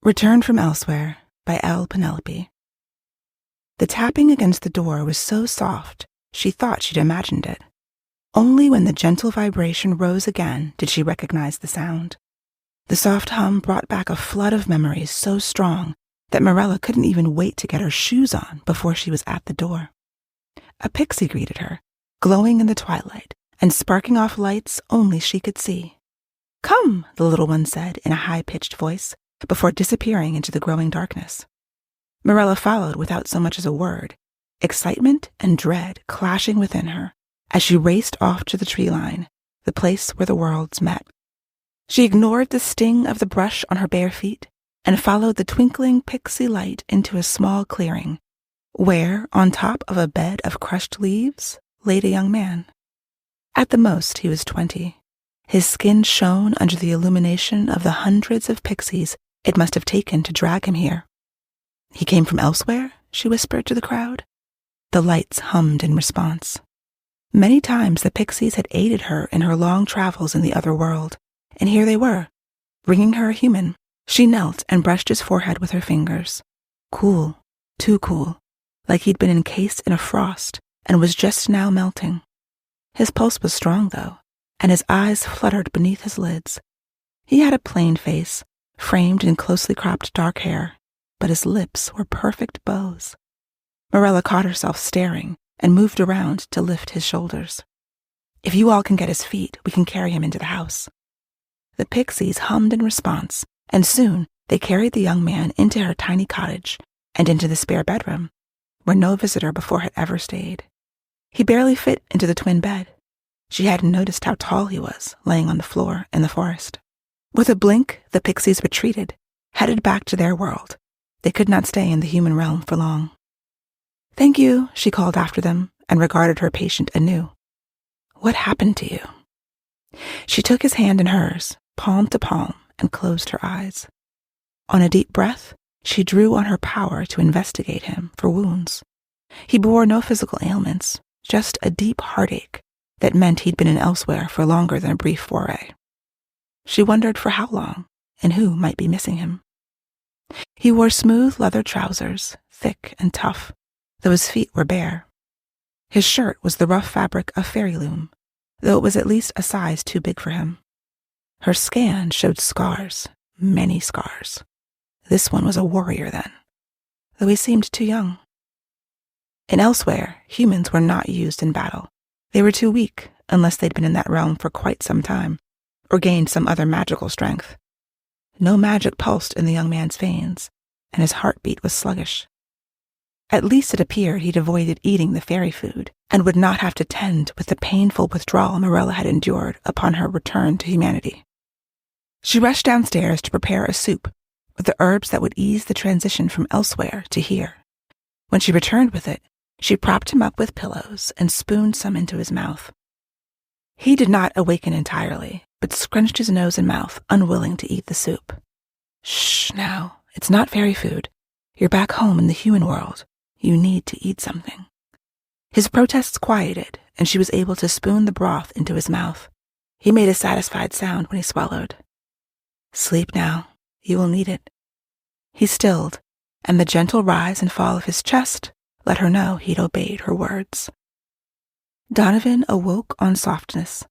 Returned from Elsewhere by Penelope. The tapping against the door was so soft she thought she'd imagined it. Only when the gentle vibration rose again did she recognize the sound. The soft hum brought back a flood of memories so strong that Miriella couldn't even wait to get her shoes on before she was at the door. A pixie greeted her, glowing in the twilight and sparking off lights only she could see. "Come," the little one said in a high-pitched voice, before disappearing into the growing darkness. Miriella followed without so much as a word, excitement and dread clashing within her as she raced off to the tree line, the place where the worlds met. She ignored the sting of the brush on her bare feet and followed the twinkling pixie light into a small clearing, where, on top of a bed of crushed leaves, laid a young man. At the most, he was 20. His skin shone under the illumination of the hundreds of pixies it must have taken to drag him here. "He came from elsewhere?" she whispered to the crowd. The lights hummed in response. Many times the pixies had aided her in her long travels in the other world, and here they were, bringing her a human. She knelt and brushed his forehead with her fingers. Cool, too cool, like he'd been encased in a frost and was just now melting. His pulse was strong, though, and his eyes fluttered beneath his lids. He had a plain face, framed in closely cropped dark hair, but his lips were perfect bows. Miriella caught herself staring and moved around to lift his shoulders. "If you all can get his feet, we can carry him into the house." The pixies hummed in response, and soon they carried the young man into her tiny cottage and into the spare bedroom, where no visitor before had ever stayed. He barely fit into the twin bed. She hadn't noticed how tall he was, laying on the floor in the forest. With a blink, the pixies retreated, headed back to their world. They could not stay in the human realm for long. "Thank you," she called after them and regarded her patient anew. "What happened to you?" She took his hand in hers, palm to palm, and closed her eyes. On a deep breath, she drew on her power to investigate him for wounds. He bore no physical ailments, just a deep heartache that meant he'd been in Elsewhere for longer than a brief foray. She wondered for how long, and who might be missing him. He wore smooth leather trousers, thick and tough, though his feet were bare. His shirt was the rough fabric of fairy loom, though it was at least a size too big for him. Her scan showed scars, many scars. This one was a warrior then, though he seemed too young. In Elsewhere, humans were not used in battle. They were too weak, unless they'd been in that realm for quite some time, or gained some other magical strength. No magic pulsed in the young man's veins, and his heartbeat was sluggish. At least it appeared he'd avoided eating the fairy food, and would not have to tend with the painful withdrawal Miriella had endured upon her return to humanity. She rushed downstairs to prepare a soup with the herbs that would ease the transition from Elsewhere to here. When she returned with it, she propped him up with pillows and spooned some into his mouth. He did not awaken entirely, but scrunched his nose and mouth, unwilling to eat the soup. "Shh, now. It's not fairy food. You're back home in the human world. You need to eat something." His protests quieted, and she was able to spoon the broth into his mouth. He made a satisfied sound when he swallowed. "Sleep now. You will need it." He stilled, and the gentle rise and fall of his chest let her know he'd obeyed her words. Donovan awoke on softness.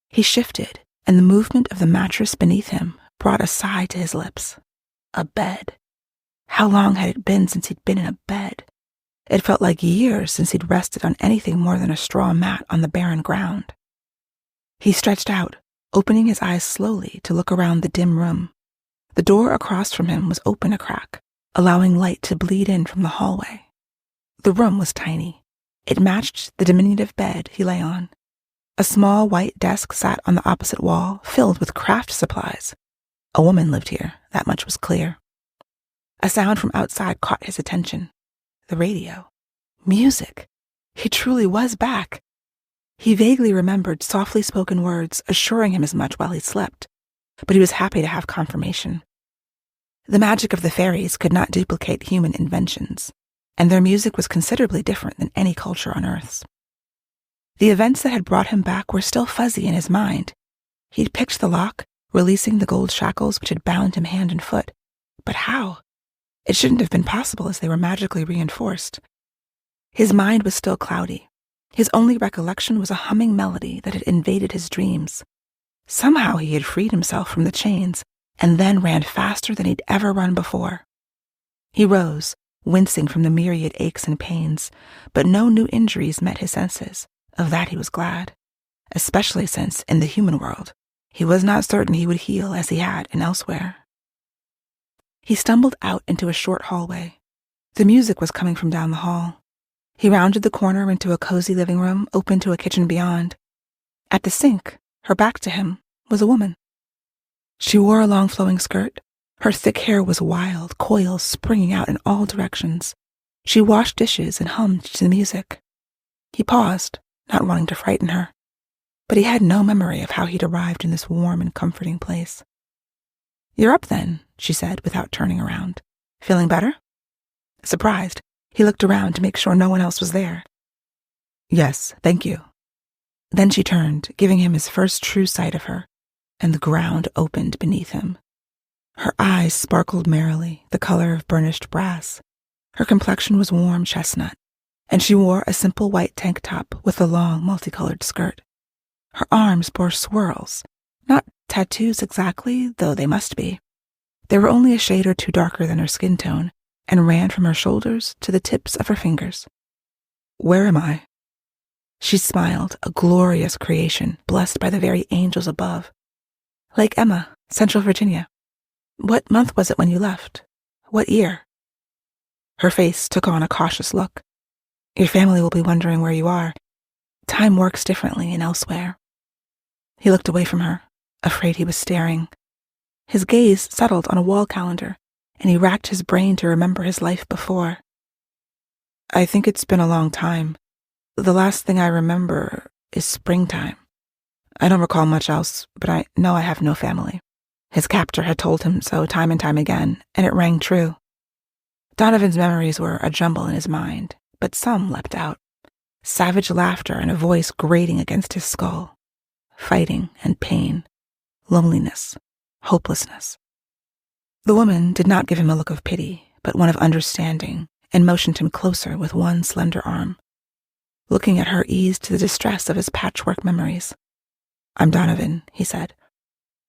He shifted, and the movement of the mattress beneath him brought a sigh to his lips. A bed. How long had it been since he'd been in a bed? It felt like years since he'd rested on anything more than a straw mat on the barren ground. He stretched out, opening his eyes slowly to look around the dim room. The door across from him was open a crack, allowing light to bleed in from the hallway. The room was tiny. It matched the diminutive bed he lay on. A small white desk sat on the opposite wall, filled with craft supplies. A woman lived here, that much was clear. A sound from outside caught his attention. The radio. Music. He truly was back. He vaguely remembered softly spoken words assuring him as much while he slept, but he was happy to have confirmation. The magic of the fairies could not duplicate human inventions, and their music was considerably different than any culture on Earth's. The events that had brought him back were still fuzzy in his mind. He'd picked the lock, releasing the gold shackles which had bound him hand and foot, But how? It shouldn't have been possible as they were magically reinforced. His mind was still cloudy. His only recollection was a humming melody that had invaded his dreams. Somehow he had freed himself from the chains and then ran faster than he'd ever run before. He rose, wincing from the myriad aches and pains, but no new injuries met his senses. Of that he was glad, especially since, in the human world, he was not certain he would heal as he had in elsewhere. He stumbled out into a short hallway. The music was coming from down the hall. He rounded the corner into a cozy living room open to a kitchen beyond. At the sink, her back to him, was a woman. She wore a long flowing skirt. Her thick hair was wild, coils springing out in all directions. She washed dishes and hummed to the music. He paused, not wanting to frighten her, but he had no memory of how he'd arrived in this warm and comforting place. "You're up then," she said without turning around. "Feeling better?" Surprised, he looked around to make sure no one else was there. "Yes, thank you." Then she turned, giving him his first true sight of her, and the ground opened beneath him. Her eyes sparkled merrily, the color of burnished brass. Her complexion was warm chestnut, and she wore a simple white tank top with a long, multicolored skirt. Her arms bore swirls, not tattoos exactly, though they must be. They were only a shade or two darker than her skin tone, and ran from her shoulders to the tips of her fingers. "Where am I?" She smiled, a glorious creation, blessed by the very angels above. "Lake Emma, Central Virginia. What month was it when you left? What year?" Her face took on a cautious look. "Your family will be wondering where you are. Time works differently in elsewhere." He looked away from her, afraid he was staring. His gaze settled on a wall calendar, and he racked his brain to remember his life before. "I think it's been a long time. The last thing I remember is springtime. I don't recall much else, but I know I have no family." His captor had told him so time and time again, and it rang true. Donovan's memories were a jumble in his mind, but some leapt out. Savage laughter and a voice grating against his skull. Fighting and pain. Loneliness. Hopelessness. The woman did not give him a look of pity, but one of understanding, and motioned him closer with one slender arm. Looking at her eased the distress of his patchwork memories. "I'm Donovan," he said.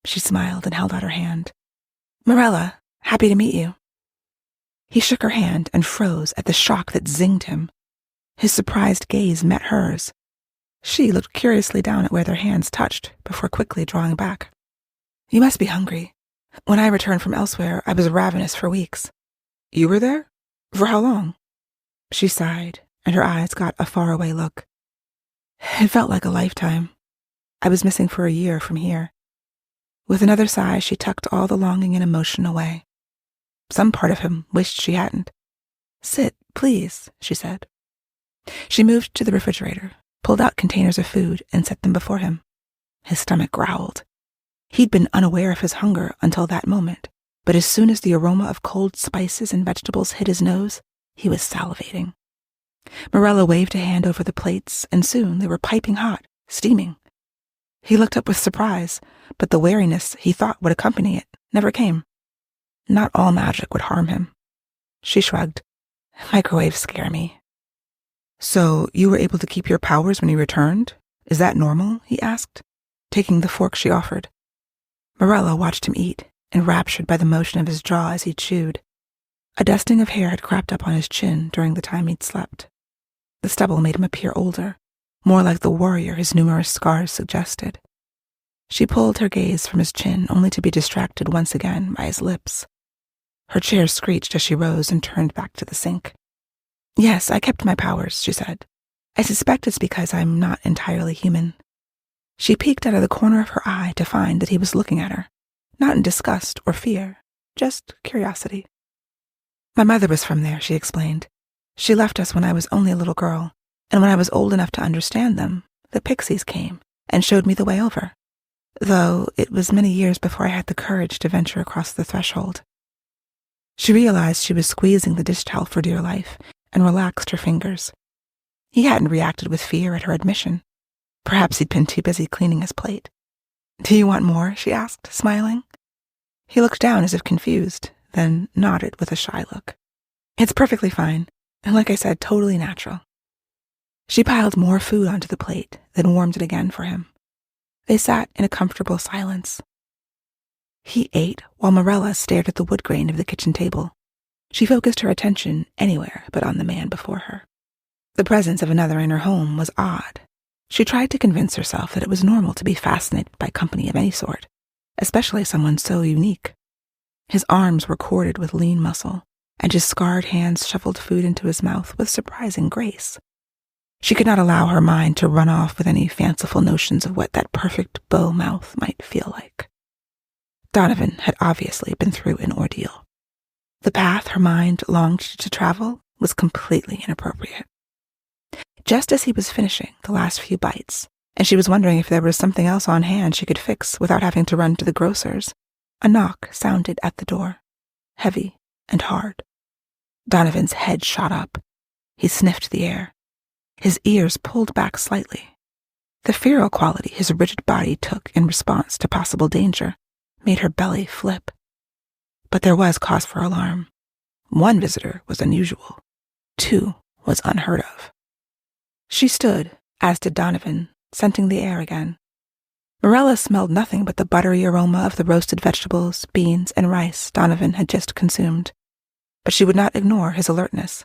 She smiled and held out her hand. "Miriella, happy to meet you." He shook her hand and froze at the shock that zinged him. His surprised gaze met hers. She looked curiously down at where their hands touched before quickly drawing back. "You must be hungry. When I returned from elsewhere, I was ravenous for weeks." "You were there? For how long?" She sighed, and her eyes got a faraway look. "It felt like a lifetime. I was missing for a year from here." With another sigh, she tucked all the longing and emotion away. Some part of him wished she hadn't. "Sit, please," she said. She moved to the refrigerator, pulled out containers of food, and set them before him. His stomach growled. He'd been unaware of his hunger until that moment, but as soon as the aroma of cold spices and vegetables hit his nose, he was salivating. Miriella waved a hand over the plates, and soon they were piping hot, steaming. He looked up with surprise, but the wariness he thought would accompany it never came. Not all magic would harm him. She shrugged. "Microwaves scare me." "So you were able to keep your powers when you returned? Is that normal?" he asked, taking the fork she offered. Miriella watched him eat, enraptured by the motion of his jaw as he chewed. A dusting of hair had cropped up on his chin during the time he'd slept. The stubble made him appear older, more like the warrior his numerous scars suggested. She pulled her gaze from his chin, only to be distracted once again by his lips. Her chair screeched as she rose and turned back to the sink. "Yes, I kept my powers," she said. "I suspect it's because I'm not entirely human." She peeked out of the corner of her eye to find that he was looking at her, not in disgust or fear, just curiosity. "My mother was from there," she explained. "She left us when I was only a little girl, and when I was old enough to understand them, the pixies came and showed me the way over, though it was many years before I had the courage to venture across the threshold." She realized she was squeezing the dish towel for dear life and relaxed her fingers. He hadn't reacted with fear at her admission. Perhaps he'd been too busy cleaning his plate. "Do you want more?" she asked, smiling. He looked down as if confused, then nodded with a shy look. It's perfectly fine, and like I said, totally natural. She piled more food onto the plate, then warmed it again for him. They sat in a comfortable silence. He ate while Miriella stared at the wood grain of the kitchen table. She focused her attention anywhere but on the man before her. The presence of another in her home was odd. She tried to convince herself that it was normal to be fascinated by company of any sort, especially someone so unique. His arms were corded with lean muscle, and his scarred hands shoveled food into his mouth with surprising grace. She could not allow her mind to run off with any fanciful notions of what that perfect bow mouth might feel like. Donovan had obviously been through an ordeal. The path her mind longed to travel was completely inappropriate. Just as he was finishing the last few bites, and she was wondering if there was something else on hand she could fix without having to run to the grocer's, a knock sounded at the door, heavy and hard. Donovan's head shot up. He sniffed the air. His ears pulled back slightly. The feral quality his rigid body took in response to possible danger made her belly flip. But there was cause for alarm. One visitor was unusual. Two was unheard of. She stood, as did Donovan, scenting the air again. Miriella smelled nothing but the buttery aroma of the roasted vegetables, beans, and rice Donovan had just consumed. But she would not ignore his alertness.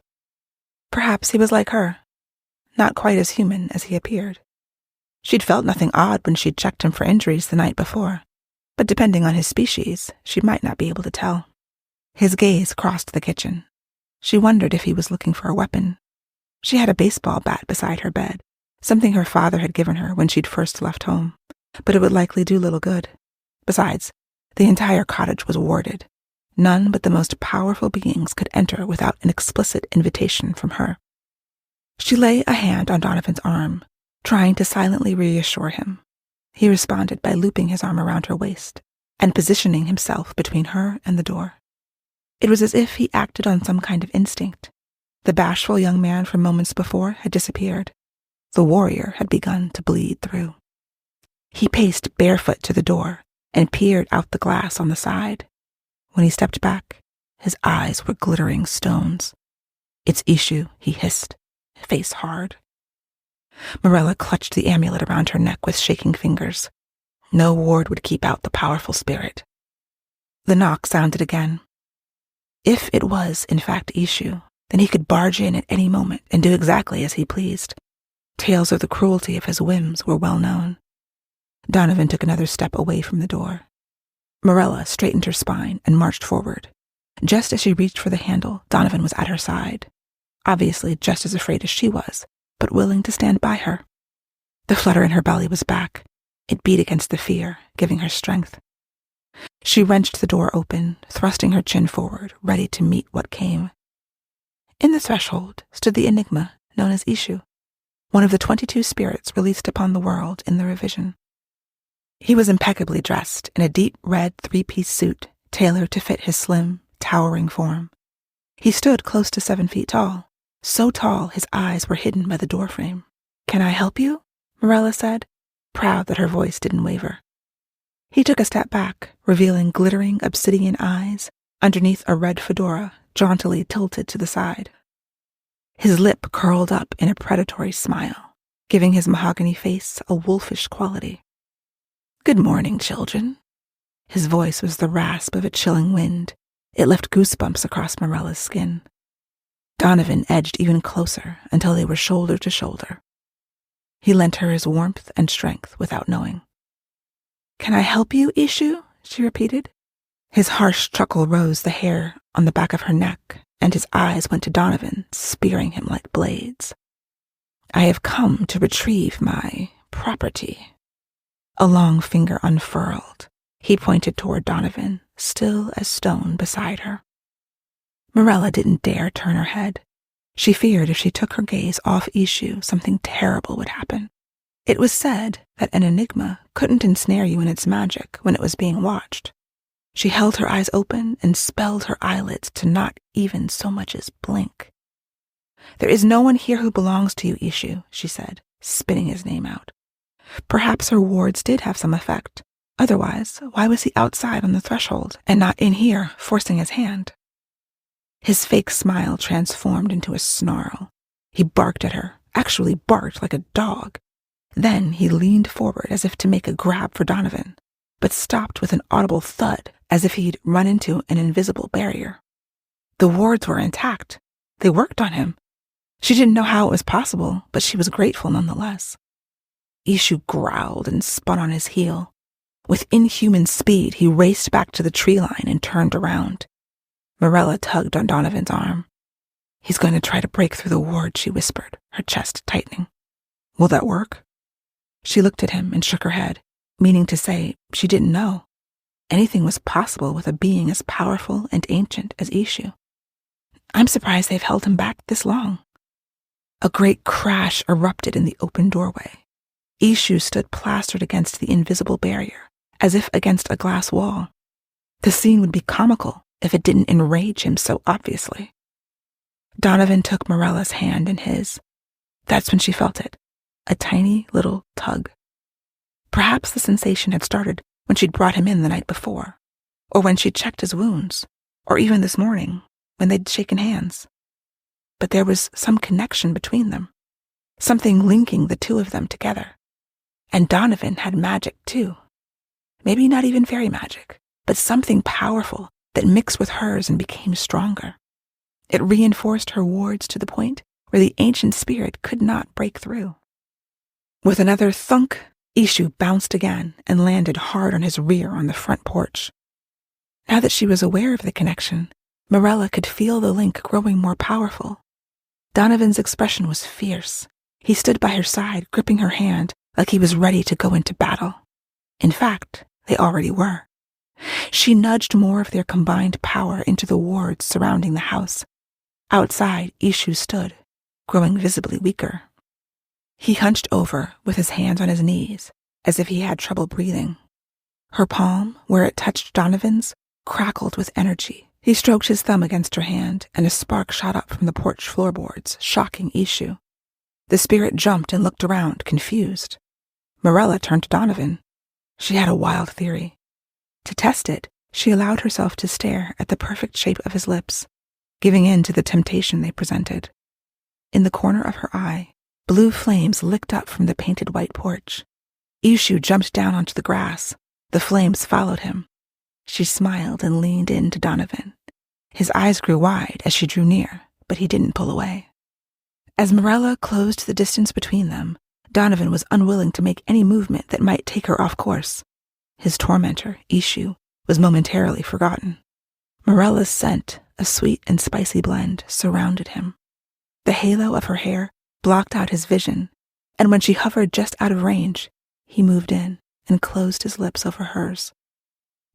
Perhaps he was like her, not quite as human as he appeared. She'd felt nothing odd when she'd checked him for injuries the night before, but depending on his species, she might not be able to tell. His gaze crossed the kitchen. She wondered if he was looking for a weapon. She had a baseball bat beside her bed, something her father had given her when she'd first left home, but it would likely do little good. Besides, the entire cottage was warded. None but the most powerful beings could enter without an explicit invitation from her. She lay a hand on Donovan's arm, trying to silently reassure him. He responded by looping his arm around her waist and positioning himself between her and the door. It was as if he acted on some kind of instinct. The bashful young man from moments before had disappeared. The warrior had begun to bleed through. He paced barefoot to the door and peered out the glass on the side. When he stepped back, his eyes were glittering stones. "It's Ishu," he hissed, face hard. Miriella clutched the amulet around her neck with shaking fingers. No ward would keep out the powerful spirit. The knock sounded again. If it was, in fact, Ishu, then he could barge in at any moment and do exactly as he pleased. Tales of the cruelty of his whims were well known. Donovan took another step away from the door. Miriella straightened her spine and marched forward. Just as she reached for the handle, Donovan was at her side, obviously just as afraid as she was, but willing to stand by her. The flutter in her belly was back. It beat against the fear, giving her strength. She wrenched the door open, thrusting her chin forward, ready to meet what came. In the threshold stood the enigma known as Ishu, one of the 22 spirits released upon the world in the revision. He was impeccably dressed in a deep red three-piece suit tailored to fit his slim, towering form. He stood close to 7 feet tall, so tall his eyes were hidden by the doorframe. "Can I help you?" Miriella said, proud that her voice didn't waver. He took a step back, revealing glittering obsidian eyes underneath a red fedora jauntily tilted to the side. His lip curled up in a predatory smile, giving his mahogany face a wolfish quality. "Good morning, children." His voice was the rasp of a chilling wind. It left goosebumps across Mirella's skin. Donovan edged even closer until they were shoulder to shoulder. He lent her his warmth and strength without knowing. "Can I help you, Ishu?" she repeated. His harsh chuckle rose the hair on the back of her neck, and his eyes went to Donovan, spearing him like blades. "I have come to retrieve my property." A long finger unfurled. He pointed toward Donovan, still as stone beside her. Miriella didn't dare turn her head. She feared if she took her gaze off Ishu, something terrible would happen. It was said that an enigma couldn't ensnare you in its magic when it was being watched. She held her eyes open and spelled her eyelids to not even so much as blink. "There is no one here who belongs to you, Ishu," she said, spitting his name out. Perhaps her wards did have some effect, Otherwise, why was he outside on the threshold and not in here, forcing his hand? His fake smile transformed into a snarl. He barked at her, actually barked like a dog. Then he leaned forward as if to make a grab for Donovan, but stopped with an audible thud as if he'd run into an invisible barrier. The wards were intact. They worked on him. She didn't know how it was possible, but she was grateful nonetheless. Ishu growled and spun on his heel. With inhuman speed, he raced back to the tree line and turned around. Miriella tugged on Donovan's arm. "He's going to try to break through the ward," she whispered, her chest tightening. "Will that work?" She looked at him and shook her head, meaning to say she didn't know. Anything was possible with a being as powerful and ancient as Ishu. "I'm surprised they've held him back this long." A great crash erupted in the open doorway. Ishu stood plastered against the invisible barrier, as if against a glass wall. The scene would be comical if it didn't enrage him so obviously. Donovan took Mirella's hand in his. That's when she felt it, a tiny little tug. Perhaps the sensation had started when she'd brought him in the night before, or when she'd checked his wounds, or even this morning when they'd shaken hands. But there was some connection between them, something linking the two of them together. And Donovan had magic too. Maybe not even fairy magic, but something powerful that mixed with hers and became stronger. It reinforced her wards to the point where the ancient spirit could not break through. With another thunk, Ishu bounced again and landed hard on his rear on the front porch. Now that she was aware of the connection, Miriella could feel the link growing more powerful. Donovan's expression was fierce. He stood by her side, gripping her hand like he was ready to go into battle. In fact, they already were. She nudged more of their combined power into the wards surrounding the house. Outside, Ishu stood, growing visibly weaker. He hunched over with his hands on his knees, as if he had trouble breathing. Her palm, where it touched Donovan's, crackled with energy. He stroked his thumb against her hand, and a spark shot up from the porch floorboards, shocking Ishu. The spirit jumped and looked around, confused. Miriella turned to Donovan. She had a wild theory. To test it, she allowed herself to stare at the perfect shape of his lips, giving in to the temptation they presented. In the corner of her eye, blue flames licked up from the painted white porch. Ishu jumped down onto the grass. The flames followed him. She smiled and leaned in to Donovan. His eyes grew wide as she drew near, but he didn't pull away. As Miriella closed the distance between them, Donovan was unwilling to make any movement that might take her off course. His tormentor, Ishu, was momentarily forgotten. Mirella's scent, a sweet and spicy blend, surrounded him. The halo of her hair blocked out his vision, and when she hovered just out of range, he moved in and closed his lips over hers.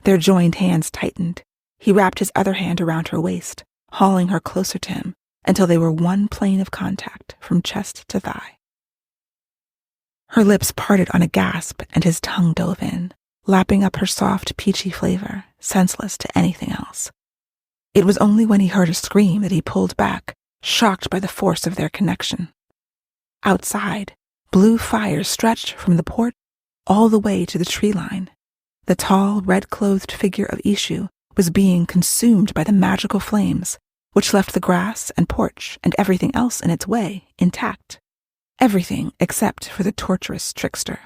Their joined hands tightened. He wrapped his other hand around her waist, hauling her closer to him until they were one plane of contact from chest to thigh. Her lips parted on a gasp and his tongue dove in, lapping up her soft, peachy flavor, senseless to anything else. It was only when he heard a scream that he pulled back, shocked by the force of their connection. Outside, blue fire stretched from the porch all the way to the tree line. The tall, red-clothed figure of Ishu was being consumed by the magical flames, which left the grass and porch and everything else in its way intact. Everything except for the torturous trickster.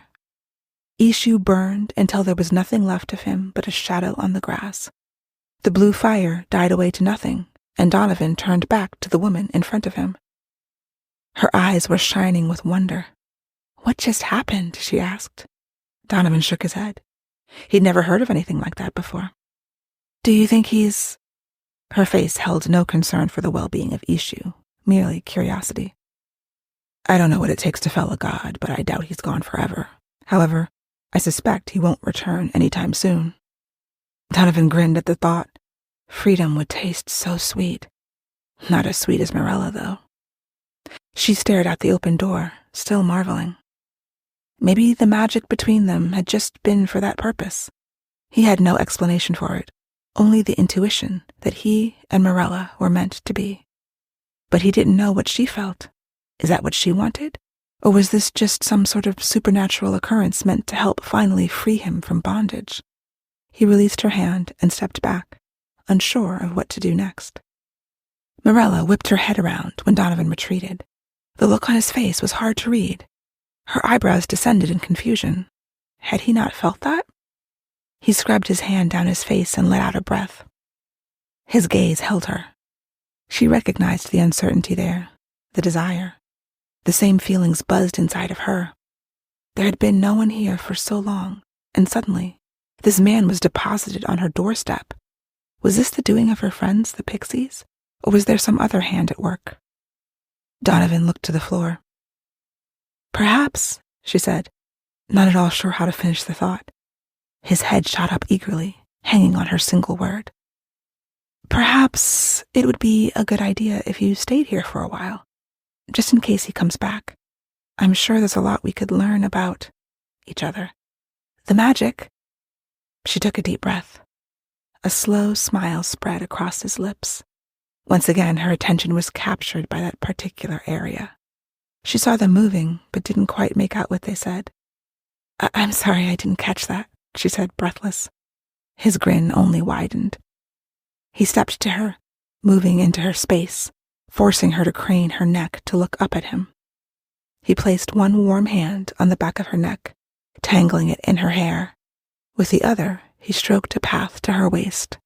Ishu burned until there was nothing left of him but a shadow on the grass. The blue fire died away to nothing, and Donovan turned back to the woman in front of him. Her eyes were shining with wonder. "What just happened?" she asked. Donovan shook his head. He'd never heard of anything like that before. "Do you think he's—" Her face held no concern for the well-being of Ishu, merely curiosity. "I don't know what it takes to fell a god, but I doubt he's gone forever. However, I suspect he won't return anytime soon." Donovan grinned at the thought. Freedom would taste so sweet. Not as sweet as Miriella, though. She stared out the open door, still marveling. Maybe the magic between them had just been for that purpose. He had no explanation for it, only the intuition that he and Miriella were meant to be. But he didn't know what she felt. Is that what she wanted? Or was this just some sort of supernatural occurrence meant to help finally free him from bondage? He released her hand and stepped back, unsure of what to do next. Miriella whipped her head around when Donovan retreated. The look on his face was hard to read. Her eyebrows descended in confusion. Had he not felt that? He scrubbed his hand down his face and let out a breath. His gaze held her. She recognized the uncertainty there, the desire. The same feelings buzzed inside of her. There had been no one here for so long, and suddenly, this man was deposited on her doorstep. Was this the doing of her friends, the pixies, or was there some other hand at work? Donovan looked to the floor. Perhaps, she said, not at all sure how to finish the thought. His head shot up eagerly, hanging on her single word. Perhaps it would be a good idea if you stayed here for a while, just in case he comes back. I'm sure there's a lot we could learn about each other. The magic. She took a deep breath. A slow smile spread across his lips. Once again, her attention was captured by that particular area. She saw them moving, but didn't quite make out what they said. I'm sorry I didn't catch that, she said, breathless. His grin only widened. He stepped to her, moving into her space, forcing her to crane her neck to look up at him. He placed one warm hand on the back of her neck, tangling it in her hair. With the other, he stroked a path to her waist.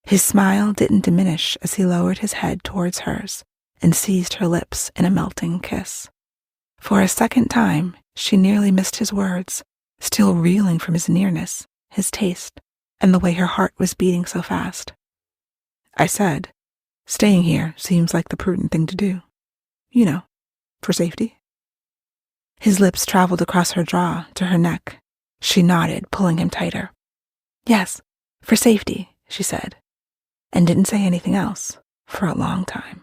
His smile didn't diminish as he lowered his head towards hers and seized her lips in a melting kiss. For a second time, she nearly missed his words, still reeling from his nearness, his taste, and the way her heart was beating so fast. I said, staying here seems like the prudent thing to do. You know, for safety. His lips traveled across her jaw to her neck. She nodded, pulling him tighter. Yes, for safety, she said, and didn't say anything else for a long time.